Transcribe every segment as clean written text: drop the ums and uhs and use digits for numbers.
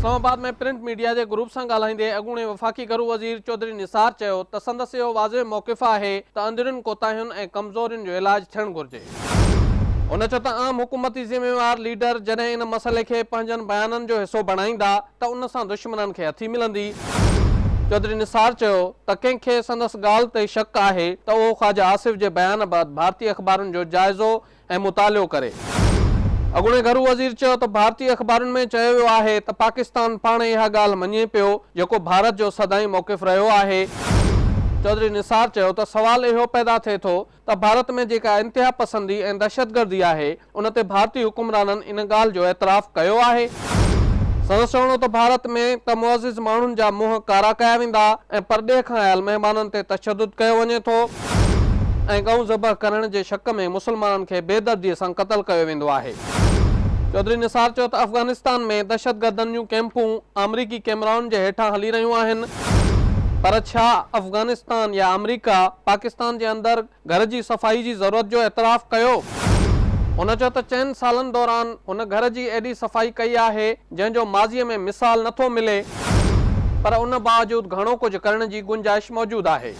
इस्लामाबाद में print media के group से ॻाल्हाईंदे अॻूणे वफ़ाक़ी घरू वज़ीर चौधरी निसार चयो त संदसि इहो वाज़िह मौक़िफ़ आहे त अंदरुनि कोताहियुनि ऐं कमज़ोरियुनि जो इलाज थियणु घुरिजे। उन चयो त आम हुकूमती ज़िम्मेवार लीडर जॾहिं इन मसइले खे पंहिंजनि बयाननि जो हिसो बणाईंदा त उन सां दुश्मननि खे हथी मिलंदी। चौधरी निसार चयो त कंहिंखे संदसि ॻाल्हि ते शक आहे त उहो ख़्वाजा आसिफ जे बयान बैदि भारतीय अख़बारुनि जो जाइज़ो ऐं मुतालियो करे। अॻूणे घरू वज़ीर चयो त भारतीय अख़बारुनि में चयो वियो आहे त पाकिस्तान पाण इहा ॻाल्हि मञे पियो जेको भारत जो सदाईं मौक़िफ़ रहियो आहे। चौधरी निसार चयो त सुवाल इहो पैदा थिए थो त भारत में जेका इंतिहा पसंदी ऐं दहशतगर्दी आहे उन ते भारतीय हुकुमराननि इन ॻाल्हि जो एतराफ़ कयो आहे। संदसि चवणो त भारत में त मुअज़िज़ माण्हुनि जा मुंहं कारा कया वेंदा ऐं परॾे खां आयल महिमाननि ते तशदुद कयो वञे थो ऐं गऊं ज़बह करण जे शक में मुसलमाननि खे बेदर्दीअ सां क़त्ल कयो वेंदो आहे। चौधरी निसार चयो त अफ़गानिस्तान में दहशतगर्दनि जूं कैंपूं अमरीकी कैमराउनि जे हेठां हली रहियूं आहिनि, पर छा अफ़गानिस्तान या अमरीका पाकिस्तान जे अंदरि घर जी सफ़ाई जी ज़रूरत जो एतराफ़ कयो? उन चयो त 4 सालनि दौरान हुन घर जी एॾी सफ़ाई कई आहे जंहिंजो माज़ीअ में मिसाल नथो मिले, पर उन बावजूदि घणो कुझु करण जी गुंजाइश मौजूदु आहे।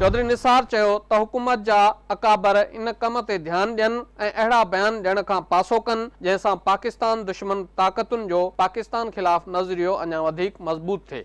चौधरी निसार चयो त हुकूमत जा अकाबर इन कम ते ध्यानु ॾियनि ऐं अहिड़ा बयान ॾियण खां पासो कनि जंहिंसां पाकिस्तान दुश्मन ताक़तुनि जो पाकिस्तान ख़िलाफ़ नज़रियो अञा वधीक मज़बूत थिए।